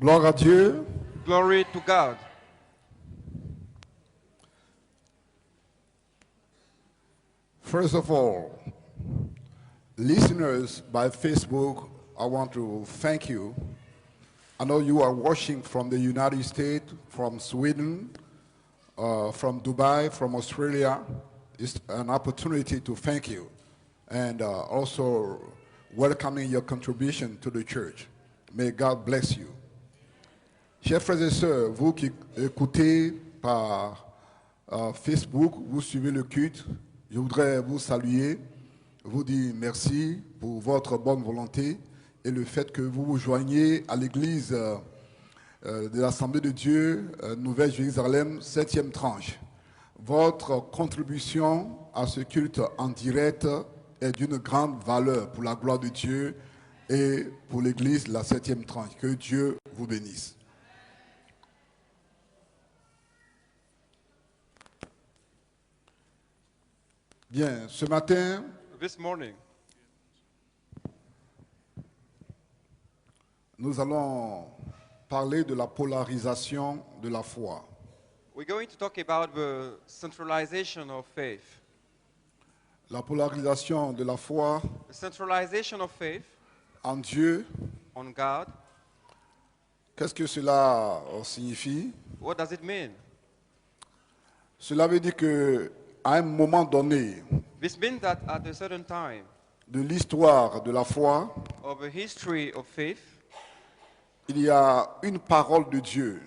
Gloire à Dieu. Glory to God. First of all, listeners by Facebook, I want to thank you. I know you are watching from the United States, from Sweden, from Dubai, from Australia. It's an opportunity to thank you and also welcoming your contribution to the church. May God bless you. Chers frères et sœurs, vous qui écoutez par Facebook, vous suivez le culte, je voudrais vous saluer, vous dire merci pour votre bonne volonté et le fait que vous vous joignez à l'église de l'Assemblée de Dieu, Nouvelle Jérusalem, 7e tranche. Votre contribution à ce culte en direct est d'une grande valeur pour la gloire de Dieu et pour l'église, la 7e tranche. Que Dieu vous bénisse. Bien, ce matin, This morning, nous allons parler de la polarisation de la foi. we're going to talk about the centralization of faith. La polarisation de la foi The centralization of faith en Dieu, on God. qu'est-ce que cela signifie? What does it mean? Cela veut dire que à un moment donné This means that at a certain time de l'histoire de la foi, of the history of faith, il y a une parole de Dieu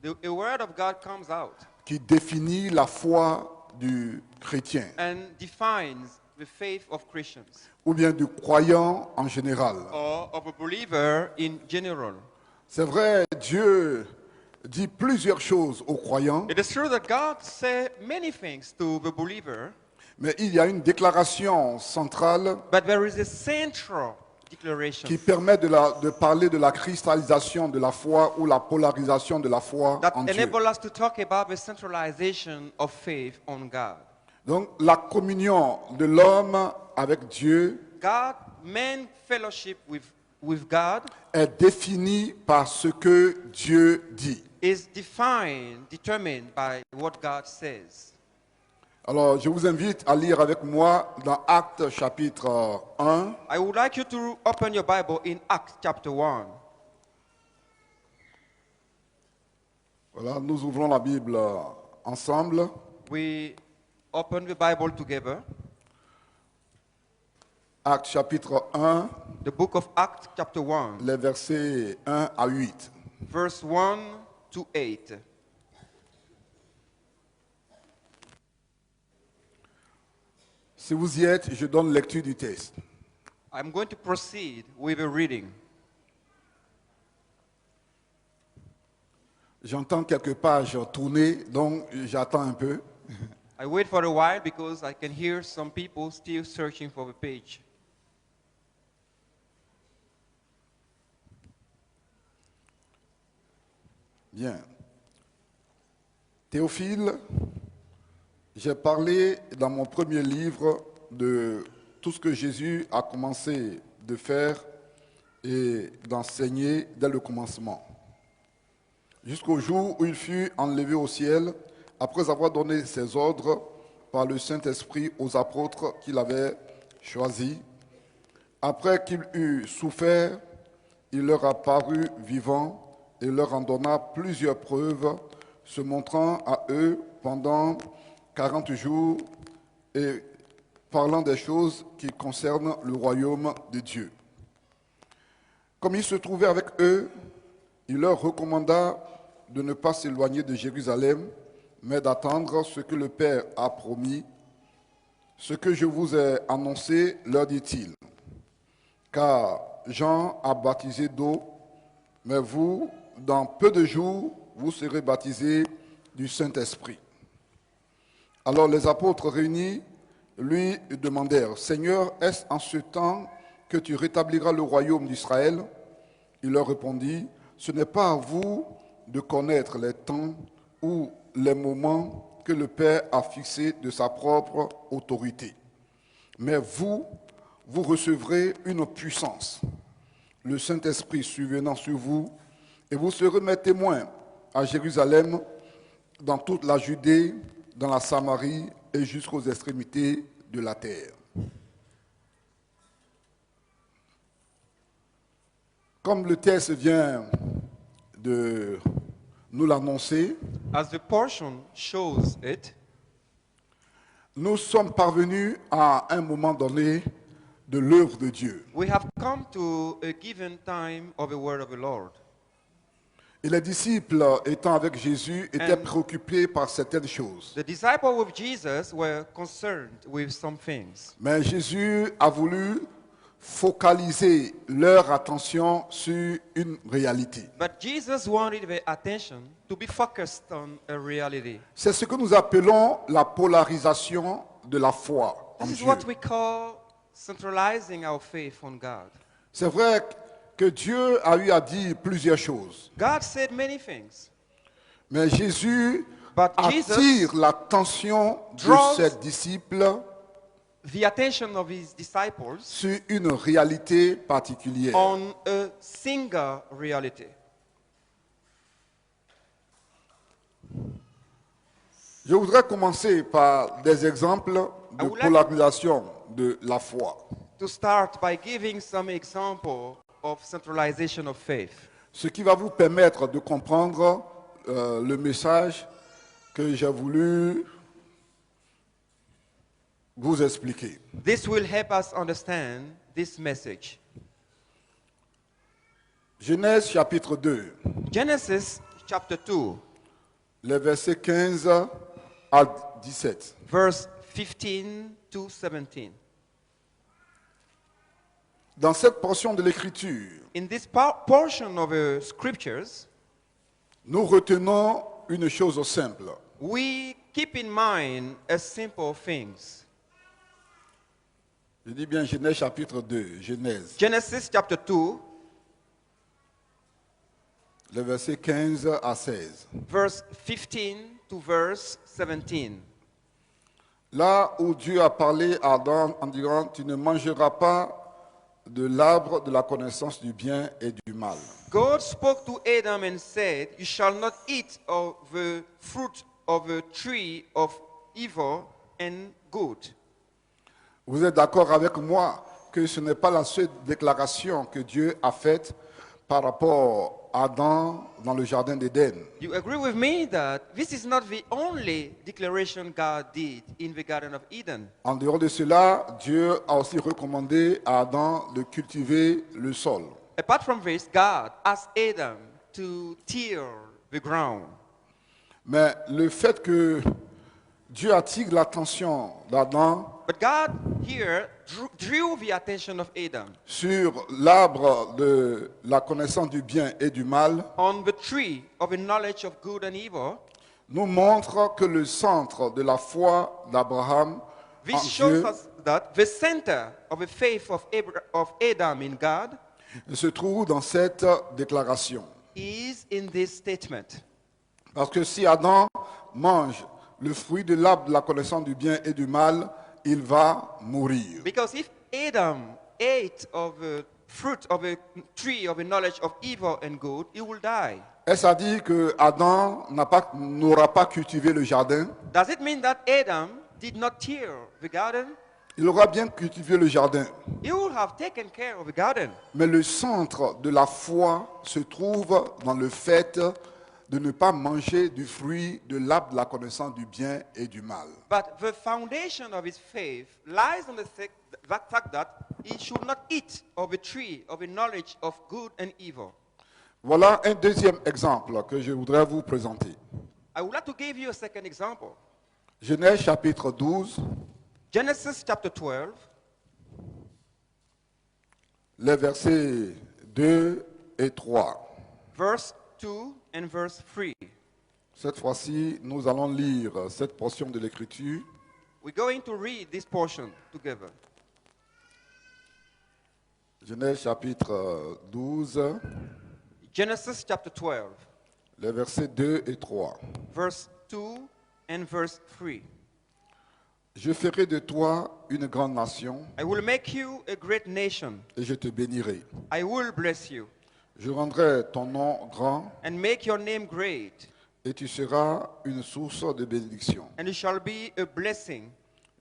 a word of God comes out qui définit la foi du chrétien and defines the faith of Christians ou bien du croyant en général. or of a believer in general. C'est vrai, Dieu dit plusieurs choses aux croyants, It is true that God said many things to the believer, mais il y a une déclaration centrale but there is a central declaration qui permet de parler de la cristallisation de la foi ou la polarisation de la foi that en Dieu. enable us to talk about the centralization of faith on God. Donc la communion de l'homme avec Dieu God, man fellowship with God est définie par ce que Dieu dit. is determined by what God says. Alors je vous invite à lire avec moi dans Actes chapitre 1, I would like you to open your Bible in Acts chapter 1. voilà, nous ouvrons la Bible ensemble. We open the Bible together. Actes chapitre 1, The book of Acts chapter 1, les versets 1 à 8. verse 1 to 8. Si vous y êtes, je donne lecture du texte. I'm going to proceed with the reading. J'entends quelques pages tourner, donc j'attends un peu. I wait for a while because I can hear some people still searching for the page. Bien. Théophile, j'ai parlé dans mon premier livre de tout ce que Jésus a commencé de faire et d'enseigner dès le commencement. Jusqu'au jour où il fut enlevé au ciel, après avoir donné ses ordres par le Saint-Esprit aux apôtres qu'il avait choisis. Après qu'il eut souffert, il leur apparut vivant et leur en donna plusieurs preuves, se montrant à eux pendant 40 jours et parlant des choses qui concernent le royaume de Dieu. Comme il se trouvait avec eux, il leur recommanda de ne pas s'éloigner de Jérusalem, mais d'attendre ce que le Père a promis. Ce que je vous ai annoncé, leur dit-il. Car Jean a baptisé d'eau, mais vous, dans peu de jours, vous serez baptisés du Saint-Esprit. Alors les apôtres réunis lui demandèrent, Seigneur, est-ce en ce temps que tu rétabliras le royaume d'Israël? Il leur répondit, ce n'est pas à vous de connaître les temps ou les moments que le Père a fixés de sa propre autorité. Mais vous recevrez une puissance, le Saint-Esprit survenant sur vous, Et vous serez mes témoins à Jérusalem, dans toute la Judée, dans la Samarie et jusqu'aux extrémités de la terre. Comme le texte vient de nous l'annoncer, As the portion shows it, nous sommes parvenus à un moment donné de l'œuvre de Dieu. we have come to a given time of the word of the Lord. Et les disciples, étant avec Jésus, étaient And- préoccupés par certaines choses. The disciples with Jesus were concerned with some things. Mais Jésus a voulu focaliser leur attention sur une réalité. But Jesus wanted their attention to be focused on a reality. C'est ce que nous appelons la polarisation de la foi en This is Dieu. what we call centralizing our faith on God. C'est vrai que Dieu a eu à dire plusieurs choses. God said many things, Mais Jésus but Jesus attire l'attention de draws ses disciples the attention of his disciples sur une réalité particulière. on a single reality. Je voudrais commencer par des exemples de would like- polarisation de la foi. To start by giving some example of centralization of faith. Ce qui va vous permettre de comprendre le message que j'ai voulu vous expliquer. This will help us understand this message. Genèse chapitre 2, Genesis chapter 2, les versets 15 à 17. verse 15 to 17. Dans cette portion de l'Écriture, In this portion of the scriptures, nous retenons une chose simple. we keep in mind a simple things. Je dis bien Genèse chapitre 2, Genèse, Genesis chapter 2, les versets 15 à 16. verse 15 to verse 17. Là où Dieu a parlé à Adam en disant, tu ne mangeras pas de l'arbre de la connaissance du bien et du mal. God spoke to Adam and said, "You shall not eat of the fruit of the tree of evil and good." Vous êtes d'accord avec moi que ce n'est pas la seule déclaration que Dieu a faite par rapport à Adam dans le jardin d'Éden. You agree with me that this is not the only declaration God did in the Garden of Eden. En dehors de cela, Dieu a aussi recommandé à Adam de cultiver le sol. Apart from this, God asked Adam to till the ground. Mais le fait que Dieu attire l'attention d'Adam But God here drew the attention of Adam sur l'arbre de la connaissance du bien et du mal on the tree of the knowledge of good and evil. nous montre que le centre de la foi d'Abraham en This shows Dieu us that the center of the faith of Adam in God se trouve dans cette déclaration. is in this statement. Parce que si Adam mange le fruit de l'arbre de la connaissance du bien et du mal, il va mourir. Because if Adam ate of the fruit of a tree of the knowledge of evil and good, he will die. Est-ce à dire que Adam n'aura pas cultivé le jardin? Does it mean that Adam did not till the garden? Il aura bien cultivé le jardin. He would have taken care of the garden. Mais le centre de la foi se trouve dans le fait de ne pas manger du fruit de l'arbre de la connaissance du bien et du mal. But the foundation of his faith lies on the fact that he should not eat of the tree of the knowledge of good and evil. Voilà un deuxième exemple que je voudrais vous présenter. I would like to give you a second example. Genèse chapitre 12, Genesis chapter 12, les versets 2 et 3. verse 2 and verse 3. Cette fois-ci, nous allons lire cette portion de l'Écriture. We're going to read this portion together. Genèse chapitre 12, Genesis chapter 12, les versets 2 et 3. verse 2 and verse 3. Je ferai de toi une grande nation I will make you a great nation. et je te bénirai. I will bless you. Je rendrai ton nom grand and make your name great, et tu seras une source de bénédiction. and you shall be a blessing.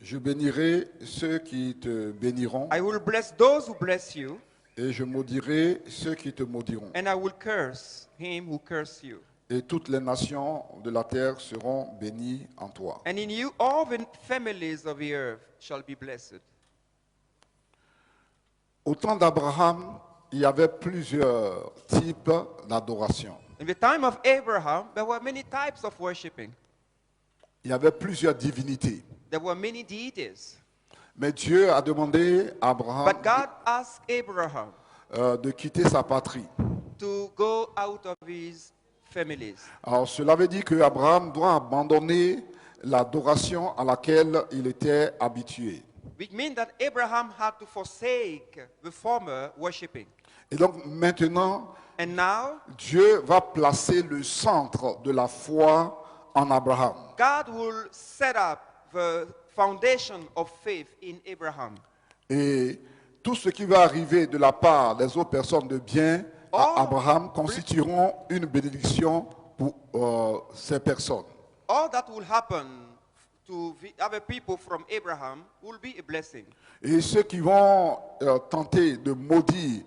Je bénirai ceux qui te béniront I will bless those who bless you, et je maudirai ceux qui te maudiront. and I will curse him who curse you. Et toutes les nations de la terre seront bénies en toi. And in you all the families of the earth shall be blessed. Au temps d'Abraham, il y avait plusieurs types d'adoration. In the time of Abraham, there were many types of worshiping. Il y avait plusieurs divinités. There were many deities. Mais Dieu a demandé à Abraham But God asked Abraham de quitter sa patrie. to go out of his families. Alors cela veut dire qu'Abraham doit abandonner l'adoration à laquelle il était habitué. Which means that Abraham had to forsake the former worshiping. Et donc maintenant, And now, Dieu va placer le centre de la foi en Abraham. God will set up the foundation of faith in Abraham. Et tout ce qui va arriver de la part des autres personnes de bien à Oh. Abraham constitueront une bénédiction pour ces personnes. All that will happen to the other people from Abraham will be a blessing. Et ceux qui vont tenter de maudire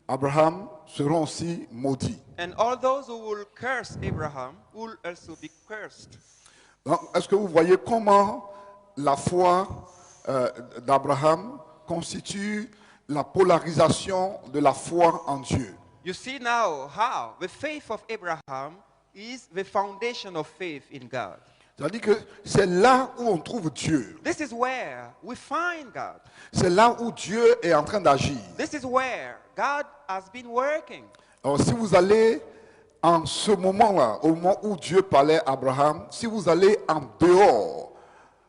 Abraham seront aussi maudits. And all those who will curse Abraham will also be cursed. Donc, est-ce que vous voyez comment la foi d'Abraham constitue la polarisation de la foi en Dieu? You see now how the faith of Abraham is the foundation of faith in God. C'est-à-dire que c'est là où on trouve Dieu. This is where we find God. C'est là où Dieu est en train d'agir. This is where God has been working. Alors, si vous allez en ce moment-là, au moment où Dieu parlait à Abraham, si vous allez en dehors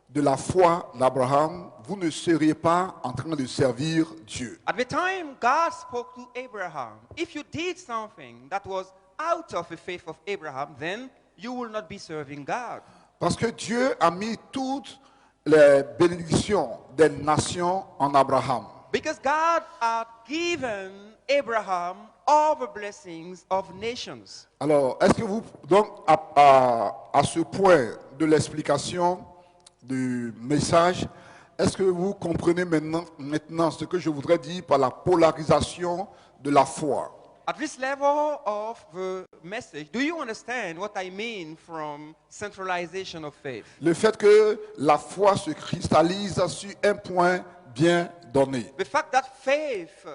de la foi d'Abraham, vous ne seriez pas en train de servir Dieu. At the time God spoke to Abraham, if you did something that was out of the faith of Abraham, then you will not be serving God. Parce que Dieu a mis toutes les bénédictions des nations en Abraham. Because God had given Abraham all the blessings of nations. Alors, est-ce que vous, donc, à ce point de l'explication du message, est-ce que vous comprenez maintenant ce que je voudrais dire par la polarisation de la foi? At this level of the message, do you understand what I mean from centralization of faith? Le fait que la foi se cristallise sur un point bien donné. The fact that faith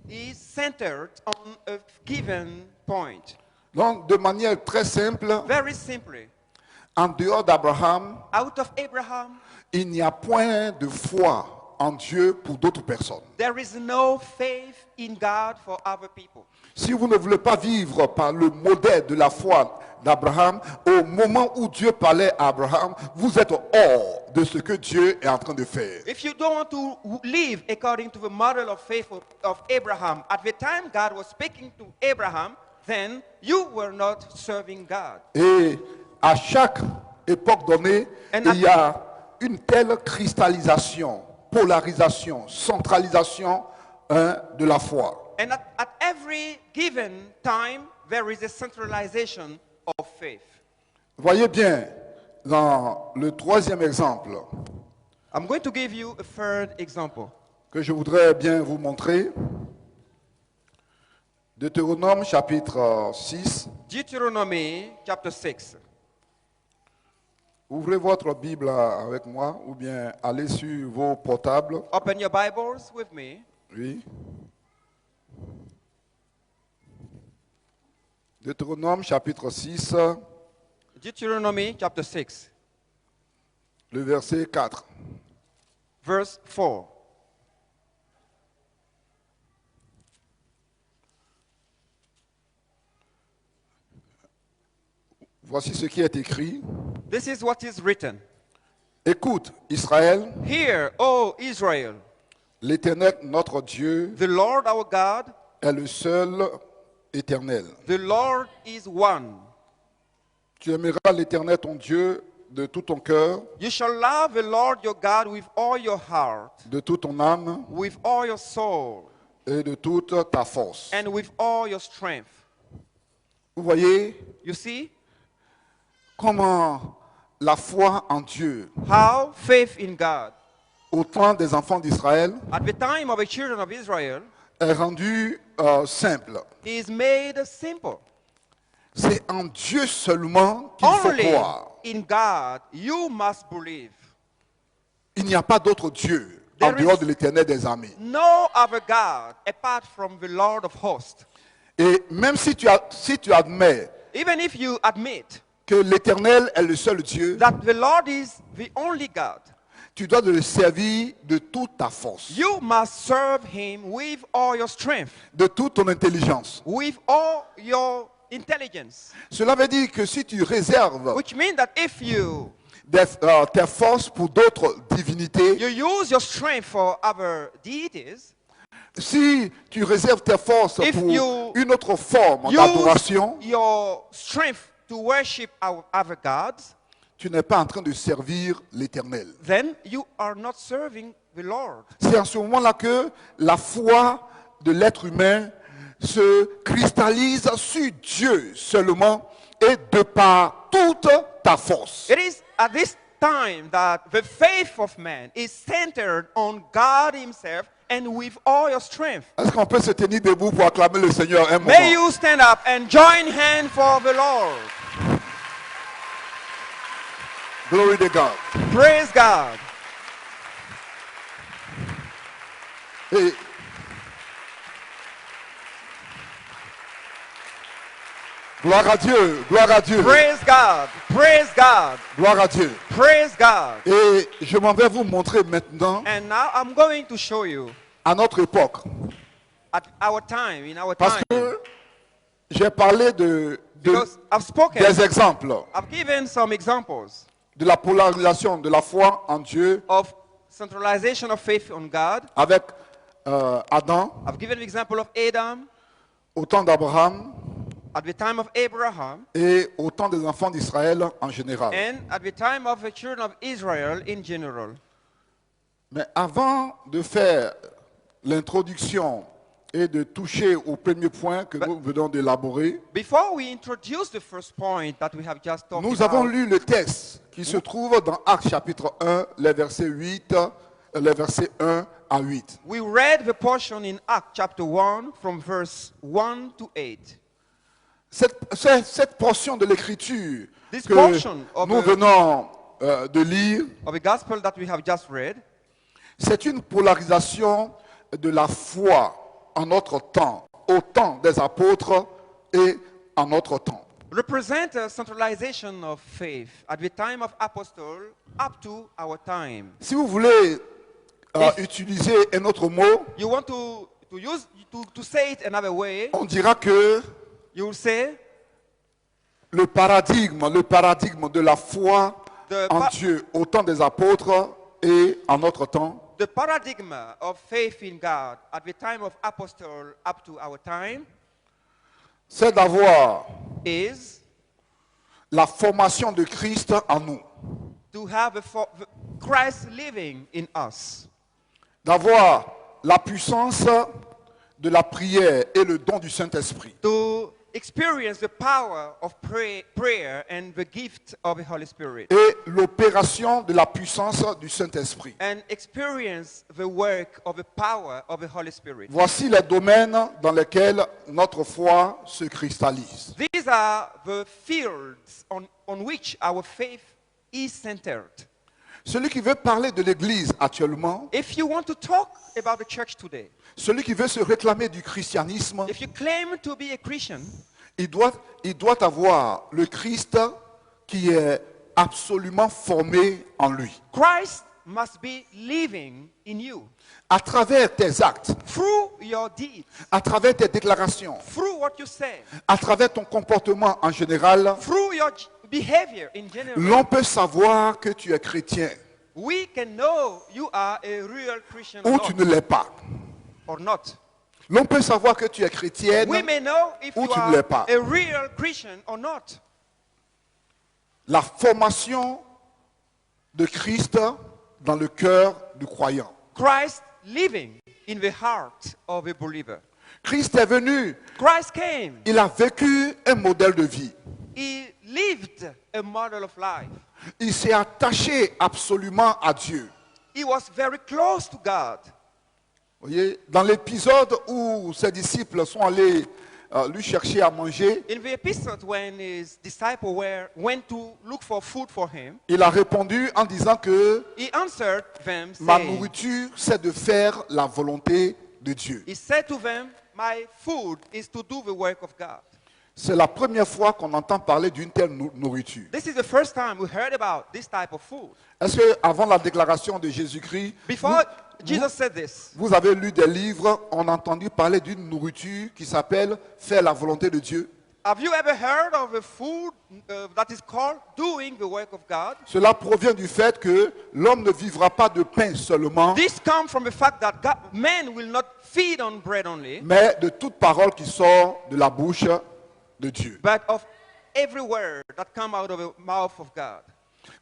is centered on a given point. Donc, de manière très simple, Very simply, en dehors d'Abraham, out of Abraham, il n'y a point de foi en Dieu pour d'autres personnes. there is no faith in God for other people. Si vous ne voulez pas vivre par le modèle de la foi d'Abraham, au moment où Dieu parlait à Abraham, vous êtes hors de ce que Dieu est en train de faire. If you don't want to live according to the model of faith of Abraham, at the time God was speaking to Abraham, then you were not serving God. Et à chaque époque donnée, il y a une telle cristallisation, polarisation, centralisation de la foi. And at every given time, there is a centralization of faith. Voyez bien, dans le troisième exemple I'm going to give you a third example. que je voudrais bien vous montrer, Deutéronome chapitre 6. Deuteronomy chapter 6. Ouvrez votre Bible avec moi ou bien allez sur vos portables. Open your Bibles with me. Oui. Deutéronome chapitre 6, Deuteronomy chapter 6, le verset 4. verse 4. Voici ce qui est écrit. This is what is written. Écoute, Israël, Hear, O Israel, l'Éternel, notre Dieu, the Lord our God, est le seul éternel. the Lord is one. Tu aimeras l'Éternel, ton Dieu, de tout ton cœur, You shall love the Lord your God with all your heart, de toute ton âme with all your soul, et de toute ta force. and with all your strength. Vous voyez You see comment la foi en Dieu, how faith in God, au temps des enfants d'Israël, at the time of the children of Israel, est rendue simple. is made simple. C'est en Dieu seulement qu'il faut Only croire. in God you must believe. Il n'y a pas d'autre Dieu en There dehors is- de l'Éternel des armées. No other God apart from the Lord of hosts. Et même si tu admets Even if you admit que l'Éternel est le seul Dieu, that the Lord is the only God, tu dois le servir de toute ta force, you must serve him with all your strength, de toute ton intelligence. with all your intelligence. Cela veut dire que si tu réserves Which means that if you tes forces pour d'autres divinités, use your strength for other deities, si tu réserves tes forces If pour you une autre forme use d'adoration, your strength to worship our other gods, tu n'es pas en train de servir l'Éternel. then you are not serving the Lord. C'est en ce moment-là que la foi de l'être humain se cristallise sur Dieu seulement et de par toute ta force. It is at this time that the faith of man is centered on God himself and with all your strength. Est-ce qu'on peut se tenir debout pour acclamer le Seigneur un moment? May you stand up and join hands for the Lord. Glory to God. Praise God. Et gloire à Dieu, gloire à Dieu, Praise God. Praise God. gloire à Dieu. Praise God. Et je m'en vais vous montrer maintenant, And now I'm going to show you à notre époque, at our time, in our parce time, que j'ai parlé because I've spoken, des exemples I've given some examples de la polarisation de la foi en Dieu of centralization of faith on God. avec Adam, I've given an example of Adam au temps d'Abraham at the time of Abraham et au temps des enfants d'Israël en général. and at the time of the children of Israel in general. Mais avant de faire l'introduction et de toucher au premier point que nous venons d'élaborer, Before we introduce the first point that we have just talked nous avons about, lu le texte qui se trouve dans Actes chapitre 1, les versets 1 à 8. we read the portion in Acts chapter 1 from verse 1 to 8. Cette portion de l'écriture This que portion of nous the- venons de lire, Of the gospel that we have just read, c'est une polarisation de la foi en notre temps, au temps des apôtres et en notre temps. represent a centralization of faith at the time of apostle up to our time. Si vous voulez If- utiliser un autre mot, You want to say it another way, on dira que you will say le paradigme de la foi The en pa- Dieu au temps des apôtres et en notre temps, the paradigm of faith in God at the time of apostle up to our time c'est d'avoir is la formation de Christ en nous, to have the Christ living in us, d'avoir la puissance de la prière et le don du Saint-Esprit, to experience the power of prayer and the gift of the Holy Spirit, et l'opération de la puissance du Saint-Esprit. and experience the work of the power of the Holy Spirit. Voici les domaines dans lesquels notre foi se cristallise. These are the fields on which our faith is centered. Celui qui veut parler de l'Église actuellement, If you want to talk about the church today, celui qui veut se réclamer du christianisme, if you claim to be a Christian, il doit avoir le Christ qui est absolument formé en lui. Christ must be living in you À travers tes actes, through your deeds, à travers tes déclarations, through what you say, à travers ton comportement en général, through your behavior in general. l'on peut savoir que tu es chrétien We can know you are a real Christian ou tu ne l'es pas. or not. L'on peut savoir que tu es chrétienne. We may know if ou you tu ne l'es are pas. a real Christian or not. La formation de Christ dans le cœur du croyant. Christ living in the heart of a believer. Christ est venu, Christ came. il a vécu un modèle de vie. He lived a model of life. Il s'est attaché absolument à Dieu. He was very close to God. Vous voyez, dans l'épisode où ses disciples sont allés lui chercher à manger, In the episode when his disciples went to look for food for him, il a répondu en disant que he answered them ma saying, nourriture, c'est de faire la volonté de Dieu. he said to them, my food is to do the work of God. C'est la première fois qu'on entend parler d'une telle nourriture. This is the first time we heard about this type of food. Est-ce qu'avant la déclaration de Jésus-Christ, Before Jesus said this, vous avez lu des livres, on a entendu parler d'une nourriture qui s'appelle faire la volonté de Dieu? have you ever heard of a food that is called doing the work of God? Cela provient du fait que l'homme ne vivra pas de pain seulement, This comes from the fact that men will not feed on bread only, mais de toute parole qui sort de la bouche de Dieu. but of every word that comes out of the mouth of God.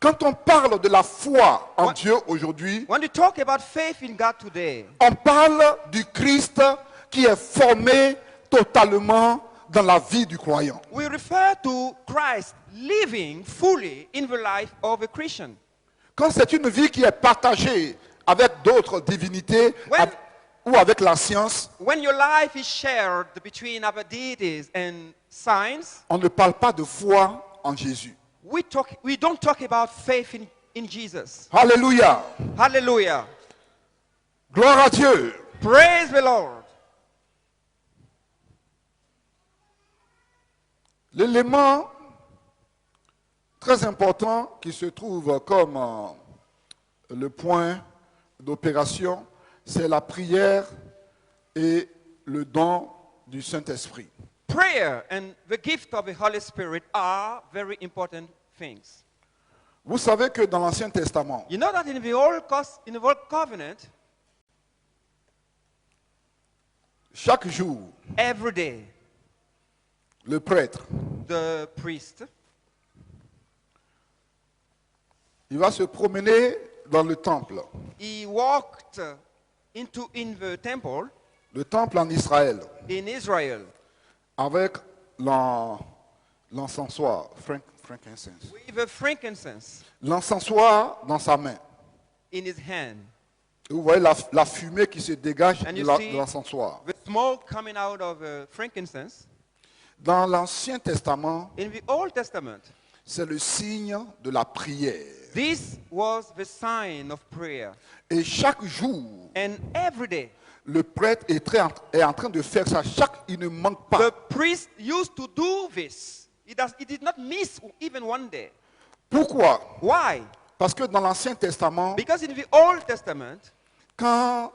Quand on parle de la foi en Dieu aujourd'hui, When you talk about faith in God today, on parle du Christ qui est formé totalement dans la vie du croyant. we refer to Christ living fully in the life of a Christian. Quand c'est une vie qui est partagée avec d'autres divinités ou avec la science, When your life is shared between other deities and science, on ne parle pas de foi en Jésus. we don't talk about faith in Jesus. Alléluia. Hallelujah. Gloire à Dieu. Praise the Lord. L'élément très important qui se trouve comme le point d'opération, c'est la prière et le don du Saint-Esprit. Prayer and the gift of the Holy Spirit are very important things. Vous savez que dans l'Ancien Testament, You know that in the Old Covenant, chaque jour, every day, le prêtre, the priest, il va se promener dans le temple, he walked in the temple le temple en Israël, in Israel avec l'encensoir, frankincense. with a frankincense L'encensoir dans sa main. in his hand. Et vous voyez la fumée qui se dégage And de you see l'encensoir. the smoke coming out of frankincense. Dans l'Ancien Testament, In the Old Testament, c'est le signe de la prière. this was the sign of prayer. Et chaque jour, And every day, le prêtre est en train de faire ça. Il ne manque the pas. priest used to do this. He did not miss even one day. Pourquoi? Why? Parce que dans l'Ancien Testament, Because in the Old Testament, quand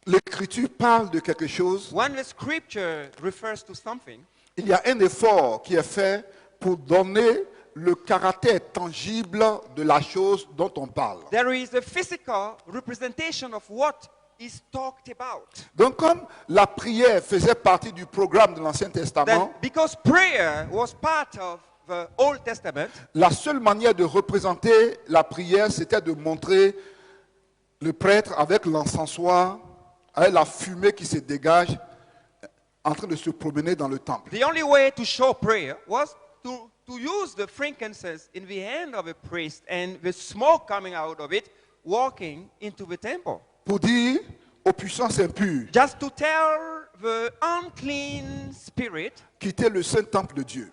l'Écriture parle de quelque chose, when the scripture refers to something, il y a un effort qui est fait pour donner le caractère tangible de la chose dont on parle. there is a physical representation of what is talked about. Donc comme la prière faisait partie du programme de l'Ancien Then, Testament, because prayer was part of the Old Testament, la seule manière de représenter la prière, c'était de montrer le prêtre avec l'encensoir, avec la fumée qui se dégage, en train de se promener dans le temple. the only way to show prayer was to use the frankincense in the hand of a priest and the smoke coming out of it walking into the temple. Pour dire aux puissances impures, Just to tell the unclean spirit, quittez le saint temple de Dieu.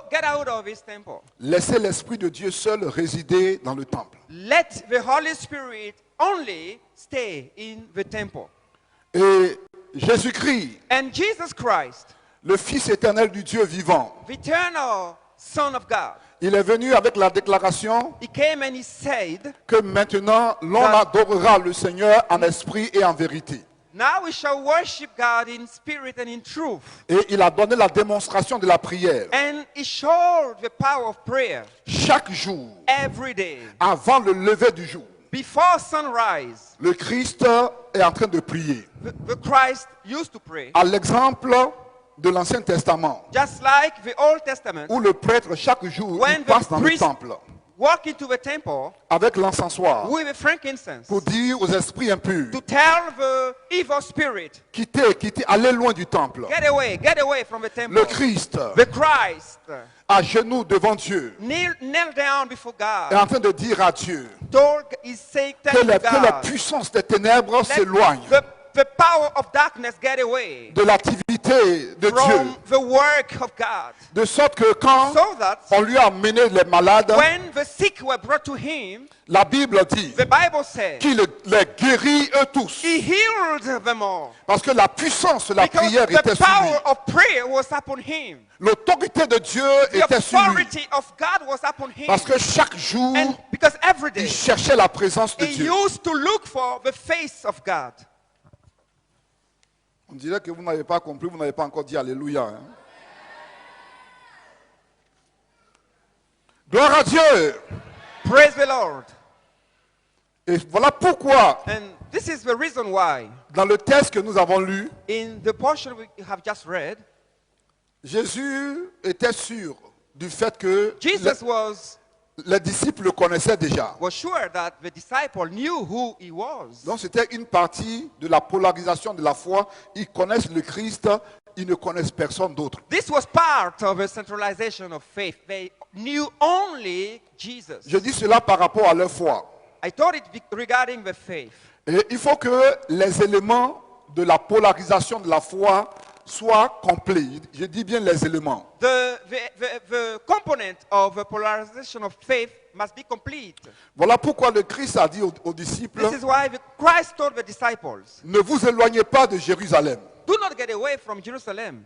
get out of his temple. Laissez l'Esprit de Dieu seul résider dans le temple. Let the Holy Spirit only stay in the temple. Et Jésus-Christ, And Jesus Christ, le Fils éternel du Dieu vivant, the eternal Son of God, il est venu avec la déclaration he came and he said, que maintenant l'on adorera le Seigneur en esprit et en vérité. now we shall worship God in spirit and in truth. Et il a donné la démonstration de la prière. And he showed the power of prayer Chaque jour, every day. avant le lever du jour, Before sunrise, le Christ est en train de prier. the Christ used to pray. À l'exemple de l'Ancien Testament, Just like the Old Testament, où le prêtre chaque jour When il passe the dans le priest- temple. walk into the temple avec l'encensoir with a frankincense pour dire aux esprits impurs, to tell the evil spirit, quittez, quittez, allez loin du temple. get away from the temple. Le Christ, The Christ à genoux devant Dieu, kneel down before est God. en train de dire à Dieu Is saying, que tell la God, puissance des ténèbres let s'éloigne the power of darkness get away de l'activité de Dieu. from the work of God. De sorte que quand So that on lui a amené les malades, when the sick were brought to him, la Bible dit the Bible says qu'il les guérit eux tous. he healed them all. Parce que la puissance de la Because prière était the sur lui. power of prayer was upon him. L'autorité de Dieu The était sur lui. authority of God was upon him. Parce que chaque jour, And because every day il cherchait la présence de he Dieu. used to look for the face of God. On dirait que vous n'avez pas compris, vous n'avez pas encore dit Alléluia. Hein? Gloire à Dieu. Praise the Lord. Et voilà pourquoi, And this is the reason why dans le texte que nous avons lu, in the portion we have just read, Jésus était sûr du fait que Jesus les disciples le connaissaient déjà. was sure that the disciple knew who he was. Donc c'était une partie de la polarisation de la foi. Ils connaissent le Christ, ils ne connaissent personne d'autre. This was part of a centralization of faith. They knew only Jesus. Je dis cela par rapport à leur foi. I thought it regarding the faith. Et il faut que les éléments de la polarisation de la foi soient complets. Je dis bien les éléments. The component of the polarization of faith must be complete. Voilà pourquoi le Christ a dit aux disciples, This is why Christ told the disciples, ne vous éloignez pas de Jérusalem. do not get away from Jerusalem.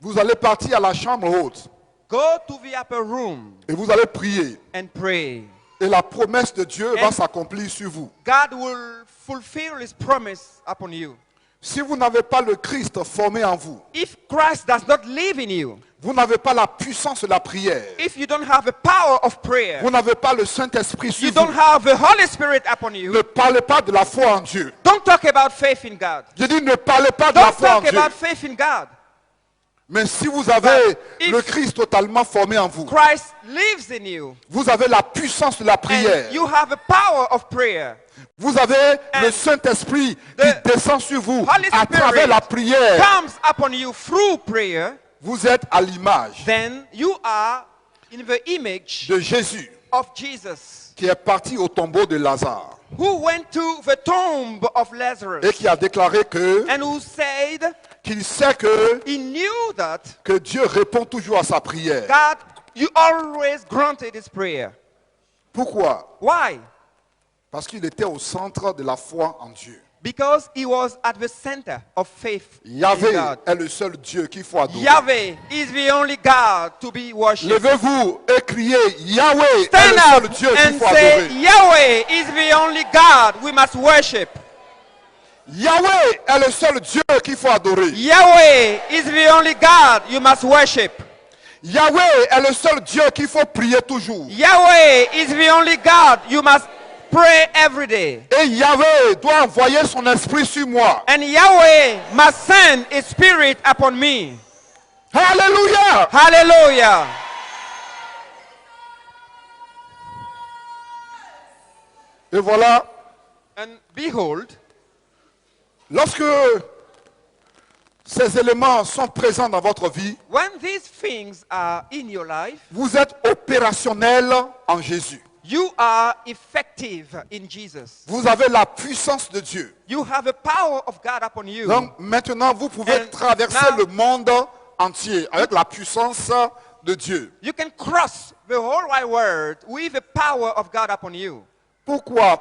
Vous allez partir à la chambre haute Go to the upper room et vous allez prier. and pray. Et la promesse de Dieu va And s'accomplir sur vous. God will fulfill his promise upon you. Si vous n'avez pas le Christ formé en vous, If Christ does not live in you, vous n'avez pas la puissance de la prière, if you don't have the power of prayer, vous n'avez pas le Saint-Esprit sur you don't vous, have the Holy Spirit upon you, ne parlez pas de la foi en Dieu. don't talk about faith in God. Je dis ne parlez pas de la Don't foi en talk Dieu. about faith in God. Mais si vous avez But if le Christ totalement formé en vous, Christ lives in you, vous avez la puissance de la prière. and you have the power of prayer. Vous avez le and Saint-Esprit qui the descend sur vous Holy à travers la prière. comes upon you through prayer. Vous êtes à l'image Then you are in the image de Jésus of Jesus, qui est parti au tombeau de Lazare who went to the tomb of Lazarus et qui a déclaré que and who said qu'il sait que he knew that Dieu répond toujours à sa prière. God, you always granted his prayer. Pourquoi? Why? Parce qu'il était au centre de la foi en Dieu. Because he was at the center of faith in Yahvé God. est le seul Dieu qu'il faut adorer. Yahweh is the only God to be worshipped. Levez-vous et criez, Yahweh est Stand le up seul Dieu qu'il and faut say, adorer. Yahweh is the only God we must worship. Yahweh est le seul Dieu qu'il faut adorer. Yahweh is the only God you must worship. Yahweh est le seul Dieu qu'il faut prier toujours. Yahweh is the only God you must pray every day. Et Yahweh doit envoyer son esprit sur moi. And Yahweh must send his spirit upon me. Alléluia. Hallelujah. Et voilà, And behold, lorsque ces éléments sont présents dans votre vie, when these things are in your life, vous êtes opérationnel en Jésus. you are effective in Jesus. Vous avez la puissance de Dieu. You have the power of God upon you. Donc maintenant, vous pouvez And traverser now- le monde entier avec la puissance de Dieu. You can cross the whole wide world with the power of God upon you. Pourquoi?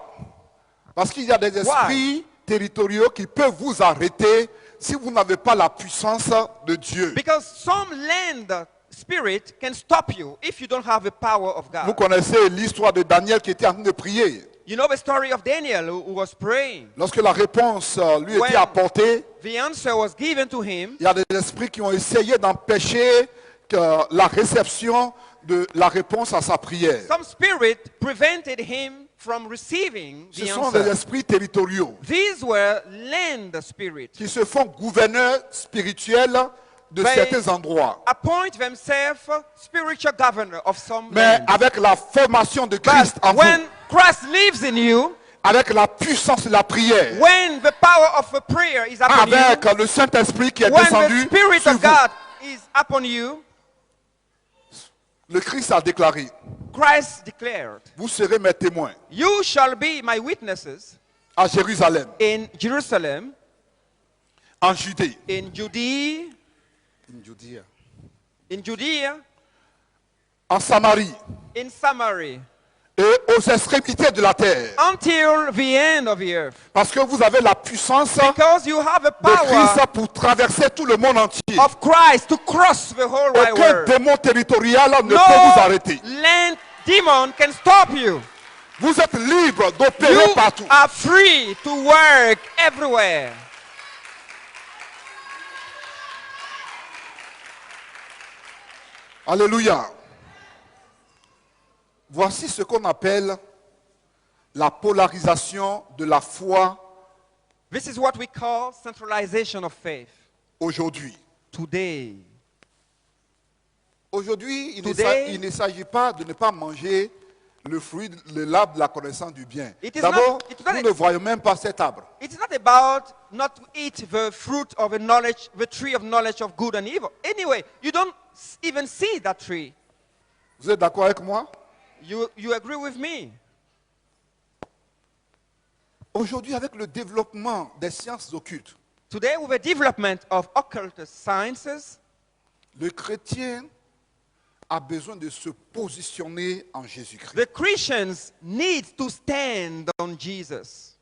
Parce qu'il y a des esprits territoriaux qui peuvent vous arrêter si vous n'avez pas la puissance de Dieu. Because some land spirit can stop you if you don't have the power of Vous God. connaissez l'histoire de Daniel qui était en train de prier. You know the story of Daniel who was praying. Lorsque la réponse lui When- était apportée, The answer was given to him. il y a des esprits qui ont essayé d'empêcher que la réception de la réponse à sa prière. Some spirit prevented him from receiving Ce the sont des answer. esprits territoriaux These were land spirits qui se font gouverneurs spirituels de They certains endroits. appoint themselves spiritual governor of some Mais land. avec la formation de Christ But en vous, when Christ lives in you, avec la puissance de la prière, when the power of a prayer is upon avec you, le Saint-Esprit qui est when the descendu Spirit sur of vous, God is upon you, le Christ a déclaré, Christ declared, vous serez mes témoins you shall be my witnesses à Jérusalem, in Jerusalem, en Judée, in Judea, en Samarie in Samaria, et aux extrémités de la terre. until the end of the earth. Parce que vous avez la puissance de Because you have the Christ power pour traverser tout le monde entier. of Christ to cross the whole wide Aucun world. démon territorial ne peut No vous arrêter. land demon can stop you. Vous êtes libre d'opérer You partout. are free to work everywhere. Alléluia. Voici ce qu'on appelle la polarisation de la foi This is what we call centralization of faith aujourd'hui. today. Aujourd'hui, Today- il ne s'agit pas de ne pas manger le fruit, le l'arbre de la connaissance du bien. It is D'abord, not- it is not- nous ne voyons même pas cet arbre. It's not about not to eat the fruit of the knowledge, the tree of knowledge of good and evil. Anyway, you don't even see that tree. Vous êtes d'accord avec moi? You agree with me? Aujourd'hui, avec le développement des sciences occultes, Today, with the development of occult sciences, le chrétien a besoin de se positionner en Jésus-Christ. the Christians need to stand on Jesus.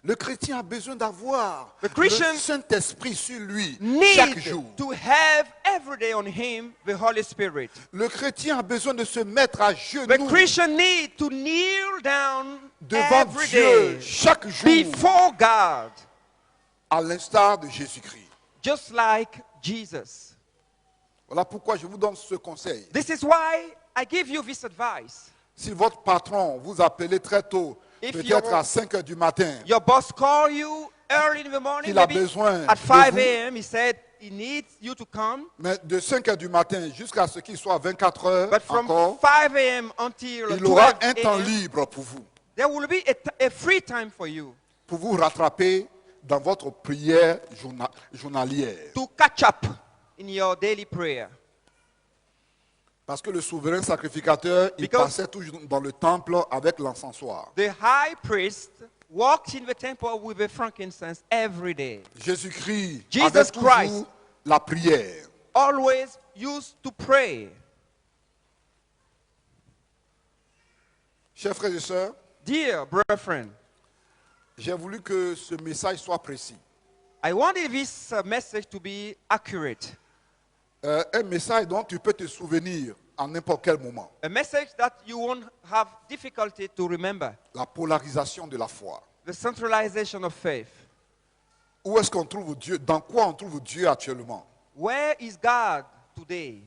Le chrétien a besoin d'avoir The Christian le Saint-Esprit sur lui chaque Need jour. to have every day on him the Holy Spirit. Le chrétien a besoin de se mettre à The genoux Christian need to kneel down devant every Dieu day chaque jour, before God, à l'instar de Jésus-Christ. just like Jesus. Voilà pourquoi je vous donne ce conseil. This is why I give you this advice. Si votre patron vous appelle très tôt, If peut-être your- à 5 heures du matin, Your boss call you early in the morning, Il a maybe besoin at de 5 vous. a.m. He said he needs you to come. mais de 5 heures du matin jusqu'à ce qu'il soit 24 heures But from encore, 5 a.m. until il aura 12 un temps a.m., libre pour vous, there will be a free time for you pour vous rattraper dans votre prière journalière. to catch up in your daily prayer. Parce que le souverain sacrificateur, il Because- passait toujours dans le temple avec l'encensoir. The high priest walked in the temple with the frankincense every day. Jésus-Christ Jesus avait toujours Christ. la prière. Always used to pray. Chers frères et sœurs, Dear brethren, j'ai voulu que ce message soit précis. I wanted this message to be accurate. Un message dont tu peux te souvenir en n'importe quel moment. A message that you won't have difficulty to remember. La polarisation de la foi. The centralization of faith. Où est-ce qu'on trouve Dieu? Dans quoi on trouve Dieu actuellement? Where is God today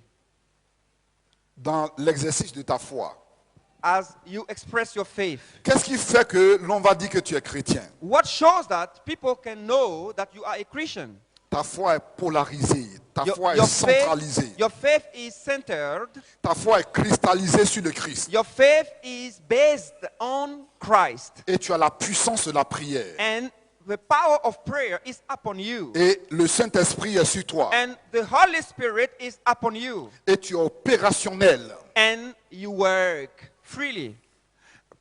Dans l'exercice de ta foi. as you express your faith? Qu'est-ce qui fait que l'on va dire que tu es chrétien? What shows that people can know that you are a Christian? Ta foi est polarisée. Ta foi est centralisée. your faith is centered. Ta foi est cristallisée sur le Christ. Your faith is based on Christ. Et tu as la puissance de la prière. And the power of prayer is upon you. Et le Saint-Esprit est sur toi. And the Holy Spirit is upon you. Et tu es opérationnel And you work freely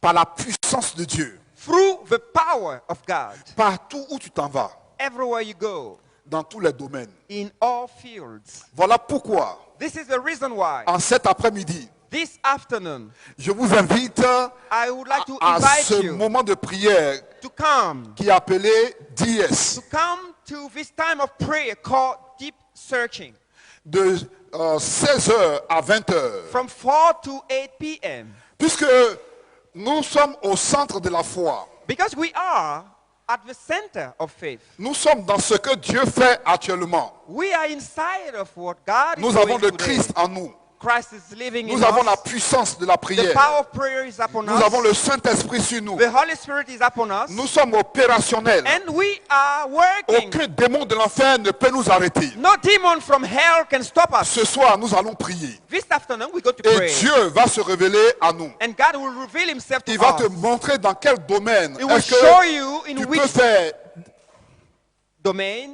par la puissance de Dieu. through the power of God. Partout où tu t'en vas, Everywhere you go, dans tous les domaines. in all fields. Voilà pourquoi, This is the reason why en cet après-midi, this afternoon je vous invite I would like to à invite ce you moment de prière to come qui est appelé DS, to come to this time of prayer called deep searching de 16h à 20h. from 4 to 8 p.m. Puisque nous sommes au centre de la foi. Because we are at the center of faith. Nous sommes dans ce que Dieu fait actuellement. We are inside of what God is Nous avons doing le today. Christ en nous. Christ is living in Nous avons la us. puissance de la The prière. power of prayer is upon Nous avons us. le Saint-Esprit sur nous. The Holy Spirit is upon us. Nous sommes opérationnels. And we are working. Aucun démon de l'enfer ne peut nous arrêter. No demon from hell can stop us. Ce soir, nous allons prier. This afternoon we go to Et pray. Dieu va se révéler à nous. And God will reveal himself to Il va us. te montrer dans quel domaine He will est-ce show que you in tu which peux faire, domain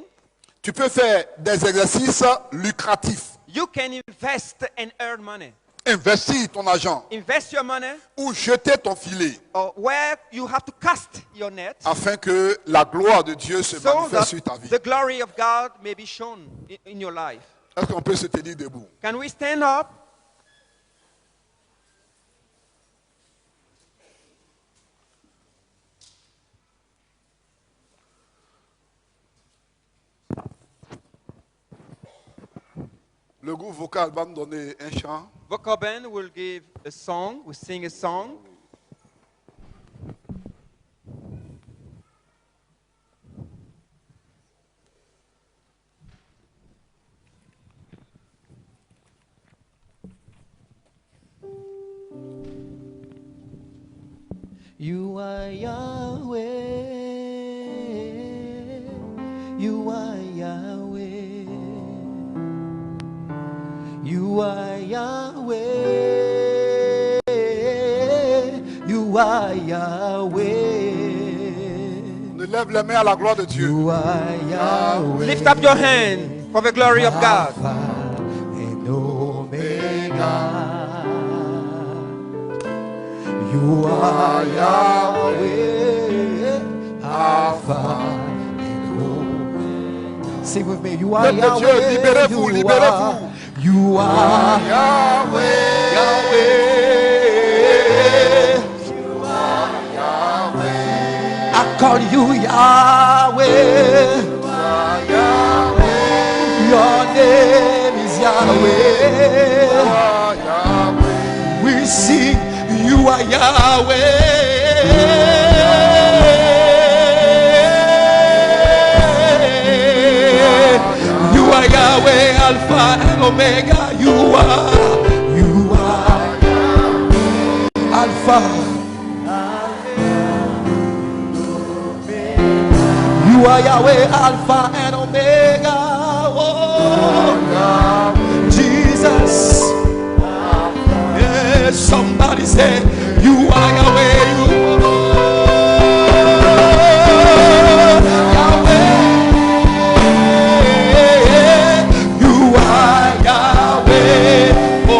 des exercices lucratifs. you can invest and earn money. Investir ton argent Invest your money ou jeter ton filet or where you have to cast your net afin que la gloire de Dieu se so manifeste that sur ta vie. the glory of God may be shown in your life. Est-ce qu'on peut se tenir debout? Can we stand up? Le groupe vocal va me donner un chant. Vocal band will give a song, will sing a song. You are Yahweh, you are Yahweh, you are Yahweh, you are Yahweh, On lève les mains à la gloire de Dieu. you are Yahweh. Lift up your hand for the glory of God. Alpha and Omega. You are Yahweh, Alpha and Omega. Sing with me. You are Peuple de Dieu, Yahweh. libérez-vous, You libérez-vous. are- You are Yahweh, Yahweh. I call you Yahweh. Your name is Yahweh. We sing, you are Yahweh. You are Yahweh, Alpha and Omega. You are Alpha. You are Yahweh, Alpha and Omega. Oh, Jesus. Yeah, somebody say, you are Yahweh. You Yahweh. You are Yahweh. Oh,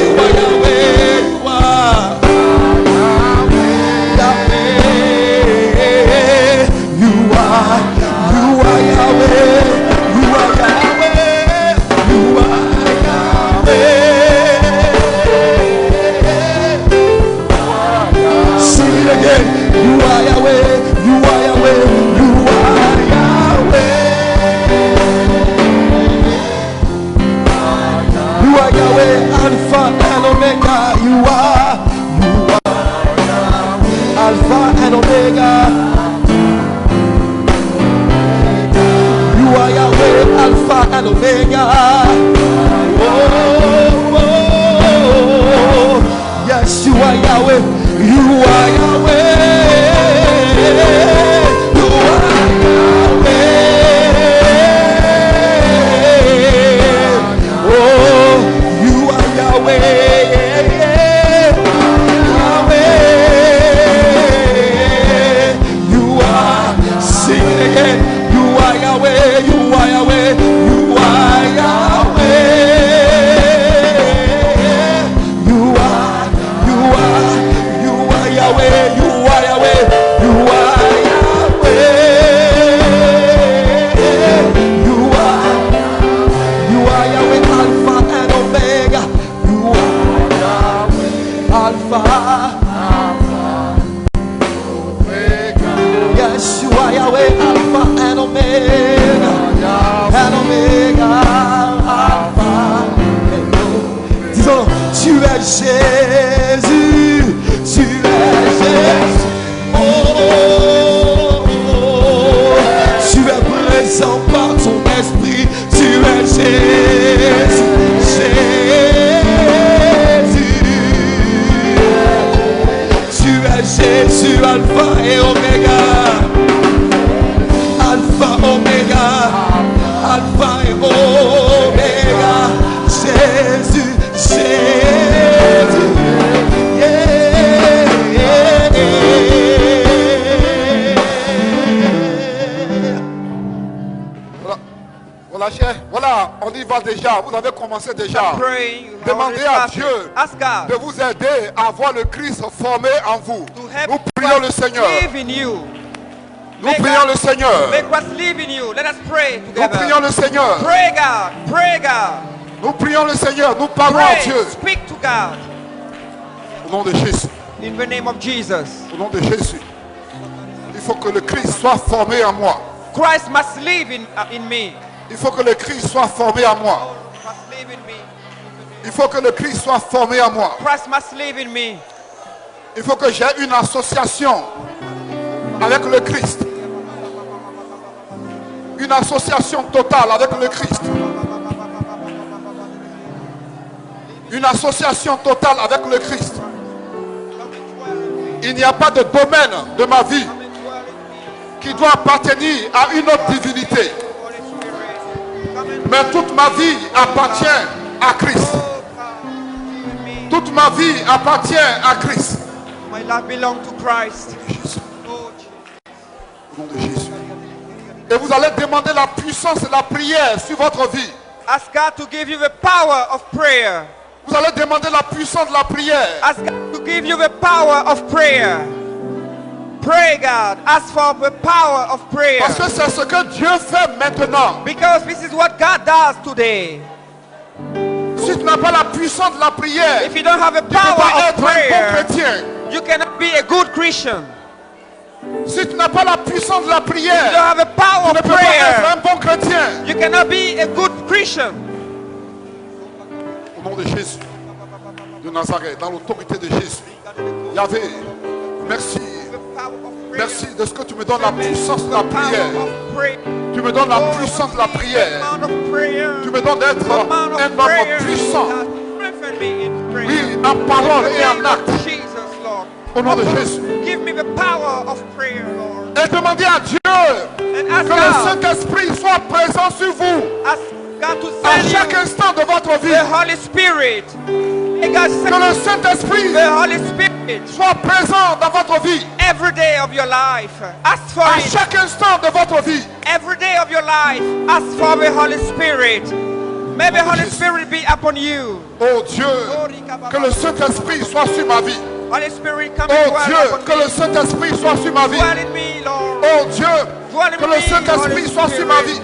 you are Yahweh. You are Yahweh. You are Yahweh. You are Yahweh. You are Yahweh. Sing it again. You are Yahweh. You are Yahweh. You are Yahweh. You are Yahweh, Alpha and Omega. You are Alpha and Omega. You are Yahweh, Alpha and Omega. Oh, yes, you are Yahweh. You are Yahweh. You are Yahweh. Oh, you are Yahweh. Yahweh. You are. Sing it again. You are Yahweh. You are Yahweh. You are Yahweh. You are Yahweh. You are Yahweh. You are Yahweh. You are Yahweh, Alpha and Omega. You are Yahweh, Alpha. Yes, you are Yahweh, Alpha and Omega. And Omega, Alpha and Omega. Disons, tu es Jésus. Tu es Jésus. Oh, tu es présent par ton esprit. Tu es Jésus. Jésus. Alpha et Omega. Alpha, Omega. Alpha et Omega. Jésus, Jésus. Voilà, on y va déjà. Vous avez commencé déjà. Demandez à Dieu de vous aider à voir le Christ formé en vous. Nous prions le Seigneur. Nous prions le Seigneur. Make us live in you. Let us pray Nous together. prions le Seigneur. Pray God. Pray God. Nous prions le Seigneur. Nous parlons à Pray. Dieu. Speak to God. Au nom de Jésus. In the name of Jesus. Au nom de Jésus. Il faut que le Christ soit formé en moi. Christ must live in me. Il faut que le Christ soit formé en moi. Must live in me. Il faut que le Christ soit formé en moi. Christ must live in me. Il faut que j'aie une association avec le Christ. Une association totale avec le Christ. Une association totale avec le Christ. Il n'y a pas de domaine de ma vie qui doit appartenir à une autre divinité. Mais toute ma vie appartient à Christ. Toute ma vie appartient à Christ. My life belongs to Christ. Au nom de Jésus. Et vous allez demander la puissance et la prière sur votre vie. Ask God to give you the power of prayer. Vous allez demander la puissance de la prière. Ask God to give you the power of prayer. Pray God. Ask for the power of prayer. Parce que c'est ce que Dieu fait maintenant. Because this is what God does today. Si tu n'as pas la puissance de la prière, If you don't have the tu ne peux power pas of être un bon prayer, chrétien. you cannot be a good Christian. Si tu n'as pas la puissance de la If you prière, don't have the tu power ne of peux pas être prayer, un bon chrétien. you cannot be a good Christian. Au nom de Jésus de Nazareth, dans l'autorité de Jésus. Yahvé, merci. Merci de ce que tu me donnes la puissance de la prière. Tu me donnes la puissance de la prière. Tu me donnes d'être un homme puissant. Oui, en parole et en acte. Au nom de Jésus. Give me the power of prayer, Lord. Et demandez à Dieu And ask que le God, Saint-Esprit soit présent sur vous ask God to à send chaque you instant de votre vie. the Holy Spirit. May God Que send le Saint-Esprit the Holy Spirit soit présent dans votre vie. every day of your life. Ask for À it. chaque instant de votre vie. Every day of your life. Ask for the Holy Spirit. May the Holy Spirit be upon you. Oh Dieu, que le Saint-Esprit soit sur ma vie. Holy Spirit, come Oh and dwell Dieu, upon que me. le Saint-Esprit soit sur ma vie. Dwell in me, Lord. Oh Dieu, Dwell in que le me, Saint-Esprit Holy soit sur ma vie. Spirit.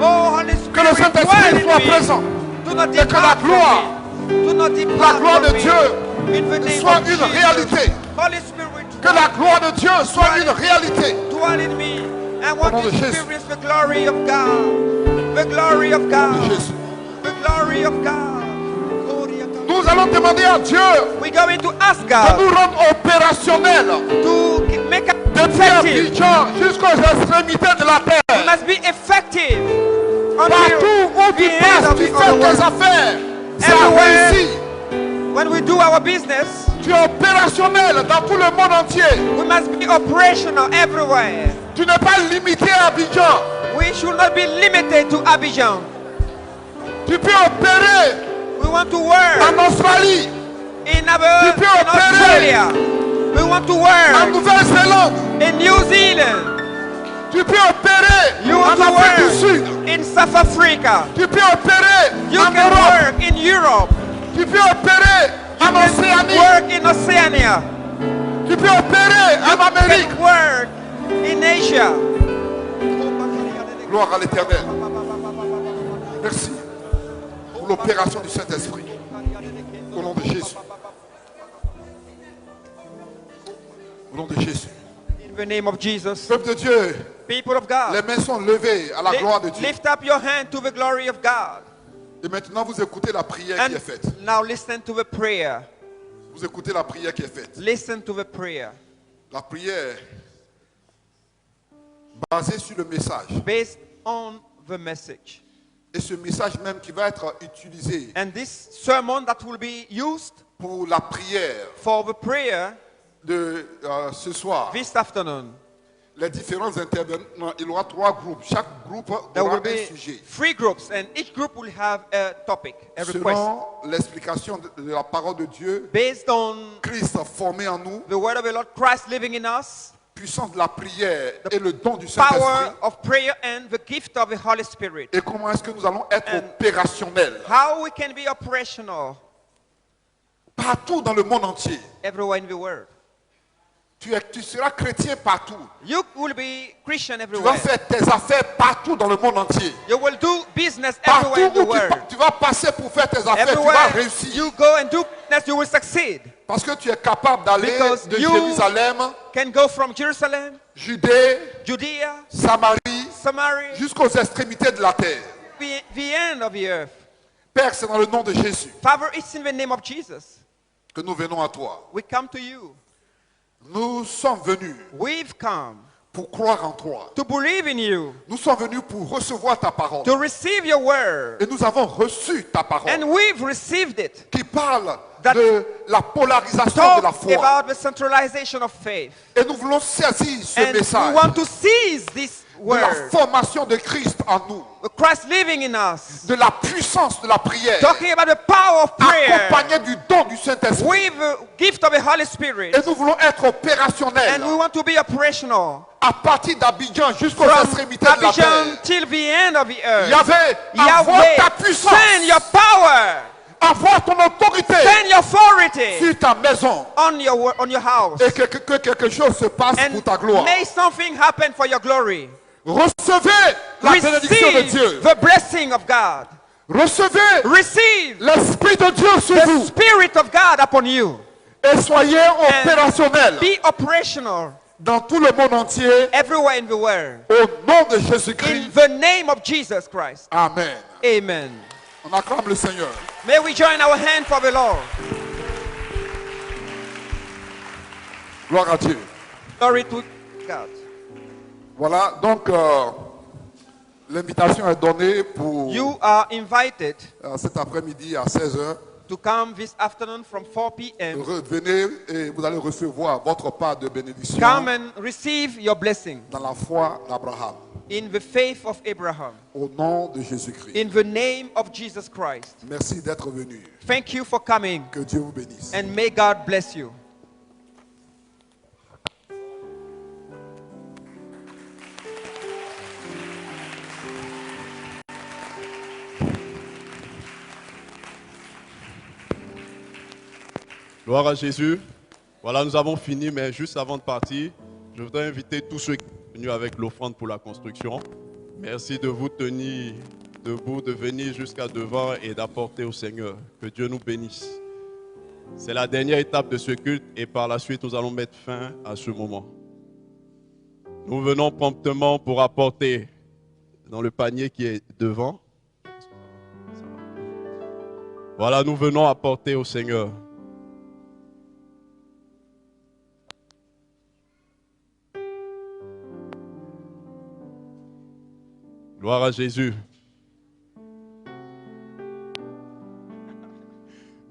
Oh, Holy Spirit, Que le dwell Saint-Esprit in soit me. présent. Do not Et que la depart from gloire, me. Do not la depart gloire from de me. Dieu In the name soit of une Jesus. réalité. Holy Spirit, Que la gloire de Dieu soit une réalité. dwell in me. I Au want nom to de Jésus. experience the glory of God. The glory of Au nom de God. Jésus. The glory of God. Glory of God. Nous allons demander à Dieu We're going to ask de God nous rendre opérationnels to make us depuis effective. Abidjan jusqu'aux extrémités de la We terre. must be effective Partout où tu the end passes, of tu the fais other tes world. affaires. C'est Everywhere. réussi. When we do our business, Tu es opérationnel dans tout le monde entier. we must be operational everywhere. Tu n'es pas limité à Abidjan. We should not be limited to Abidjan. Tu peux opérer We want to work en Australie, in Tu peux opérer Australia. We want to en work Nouvelle-Zélande. in New Zealand. Tu peux opérer You want en to Afrique du work Sud. in South Africa. Tu peux opérer You en can Europe. work in Europe. Tu peux opérer en Océanie. Work in Oceania. Tu peux opérer en Amérique. Can work in Asia. Gloire à l'Éternel. Merci pour l'opération du Saint-Esprit. Au nom de Jésus. Au nom de Jésus. In the name of Jesus. Peuple de Dieu, People of God. les mains sont levées à la gloire de Dieu. Lift up your hand to the glory of God. Et maintenant, vous écoutez la prière qui est faite. And now listen to the prayer. Vous écoutez la prière qui est faite. Listen to the prayer. La prière basée sur le message. Based on the message. Et ce message même qui va être utilisé And this sermon that will be used pour la prière for the prayer de ce soir, this afternoon, les différents intervenants, il y aura 3 groupes. Chaque groupe there aura will un be sujet. 3 groups, and each group will have a topic, a request. Selon l'explication de la parole de Dieu, Based on Christ formé en nous, the word of the Lord, Christ living in us, puissance de la prière et le don du power Saint-Esprit. of prayer, and the gift of the Holy Spirit. Et comment est-ce que nous allons être And opérationnels how we can be operational partout dans le monde entier. everywhere in the world. Tu seras chrétien partout. You will be Christian Tu vas everywhere. faire tes affaires partout dans le monde entier. You will do business Partout everywhere in the où world. tu vas passer pour faire tes affaires, tu vas Everywhere réussir. you go and do business, you will succeed. Parce que tu es capable d'aller Because de you Jérusalem, can go from Jerusalem, Judée, Judea, Samarie, Samaria, jusqu'aux extrémités de la terre. the end of the earth. Père, c'est dans le nom de Jésus Father, it's in the name of Jesus. que nous venons à toi. We come to you. Nous sommes venus We've come pour croire en toi. to believe in you, Nous sommes venus pour recevoir ta parole. to receive your word. Et nous avons reçu ta parole And we've received it. qui parle That de la polarisation de la Talk foi. about the centralization of faith. Et nous voulons saisir ce And we message want to seize this de la word. formation de Christ en nous, Christ living in us. de la puissance de la prière, Talking about the power of prayer accompagné du don du Saint-Esprit. with the gift of the Holy Spirit. Et nous voulons être opérationnels And we want to be operational. à partir d'Abidjan jusqu'aux From extrémités de la Abidjan terre. till the end of the earth. Yahvé, envoie ta Yahweh, puissance, send your power, envoie ton autorité send your authority sur ta maison on your house. et que quelque chose se passe pour And ta gloire. may something happen for your glory. Recevez la bénédiction de Receive Dieu. the blessing of God. Recevez Receive l'Esprit de Dieu sur the vous Spirit of God upon you. et soyez opérationnels Be operational dans tout le monde entier everywhere in the world. au nom de In Jésus-Christ. the name of Jesus Christ. Amen. Amen. On acclame le Seigneur. May we join our hand for the Lord. Gloire à Dieu. Glory to God. Voilà, donc l'invitation est donnée pour You are invited cet après-midi à 16h. to come this afternoon from 4 p.m. Venez et vous allez recevoir votre part de bénédiction Come and receive your blessing dans la foi d'Abraham. in the faith of Abraham. Au nom de Jésus-Christ. In the name of Jesus Christ. Merci d'être venu. Thank you for coming, Que Dieu vous bénisse. and may God bless you. Gloire à Jésus. Voilà, nous avons fini, mais juste avant de partir, je voudrais inviter tous ceux qui sont venus avec l'offrande pour la construction. Merci de vous tenir debout, de venir jusqu'à devant et d'apporter au Seigneur. Que Dieu nous bénisse. C'est la dernière étape de ce culte et par la suite, nous allons mettre fin à ce moment. Nous venons promptement pour apporter dans le panier qui est devant. Voilà, nous venons apporter au Seigneur. Gloire à Jésus.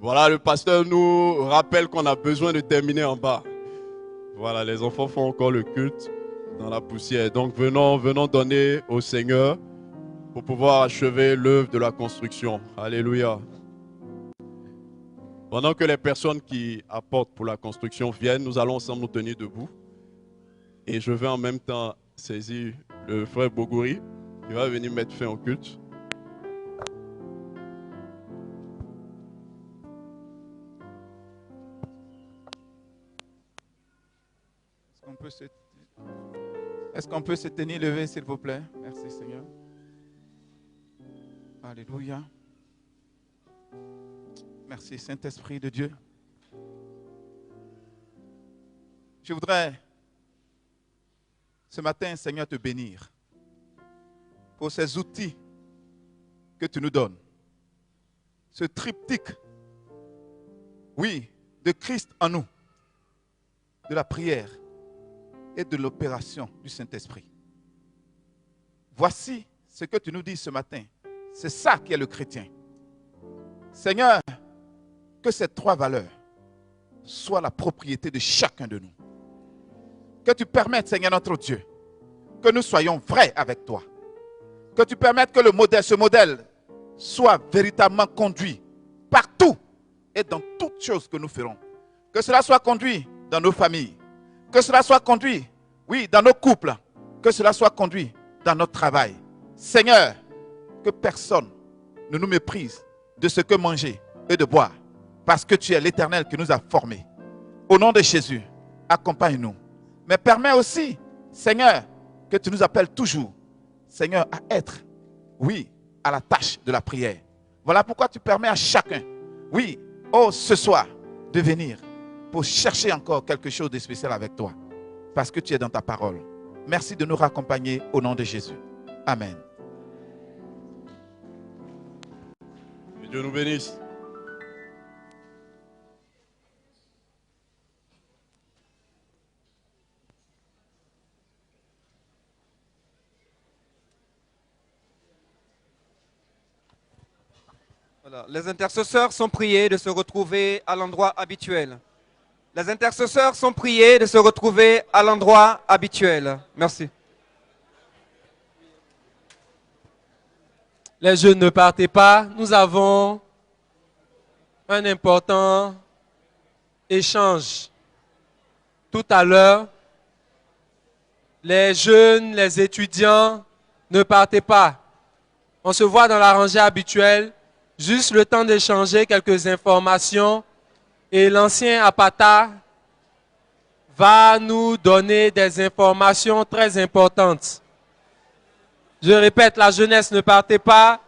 Voilà, le pasteur nous rappelle qu'on a besoin de terminer en bas. Voilà, les enfants font encore le culte dans la poussière. Donc venons donner au Seigneur pour pouvoir achever l'œuvre de la construction. Alléluia. Pendant que les personnes qui apportent pour la construction viennent, nous allons ensemble nous tenir debout. Et je vais en même temps saisir le frère Bogouri. Il va venir mettre fin au culte. Est-ce qu'on peut se tenir levé, s'il vous plaît? Merci, Seigneur. Alléluia. Merci, Saint-Esprit de Dieu. Je voudrais ce matin, Seigneur, te bénir pour ces outils que tu nous donnes. Ce triptyque, oui, de Christ en nous, de la prière et de l'opération du Saint-Esprit. Voici ce que tu nous dis ce matin. C'est ça qui est le chrétien. Seigneur, que ces trois valeurs soit la propriété de chacun de nous. Que tu permettes, Seigneur notre Dieu, que nous soyons vrais avec toi. Que tu permettes que ce modèle soit véritablement conduit partout et dans toutes choses que nous ferons. Que cela soit conduit dans nos familles. Que cela soit conduit, oui, dans nos couples. Que cela soit conduit dans notre travail. Seigneur, que personne ne nous méprise de ce que manger et de boire. Parce que tu es l'Éternel qui nous a formés. Au nom de Jésus, accompagne-nous. Mais permets aussi, Seigneur, que tu nous appelles toujours, Seigneur, à être, oui, à la tâche de la prière. Voilà pourquoi tu permets à chacun, oui, ce soir, de venir pour chercher encore quelque chose de spécial avec toi. Parce que tu es dans ta parole. Merci de nous raccompagner au nom de Jésus. Amen. Que Dieu nous bénisse. Voilà. Les intercesseurs sont priés de se retrouver à l'endroit habituel. Les intercesseurs sont priés de se retrouver à l'endroit habituel. Merci. Les jeunes, ne partez pas. Nous avons un important échange. Tout à l'heure, les jeunes, les étudiants, ne partez pas. On se voit dans la rangée habituelle. Juste le temps d'échanger quelques informations et l'ancien Apata va nous donner des informations très importantes. Je répète, la jeunesse, ne partez pas.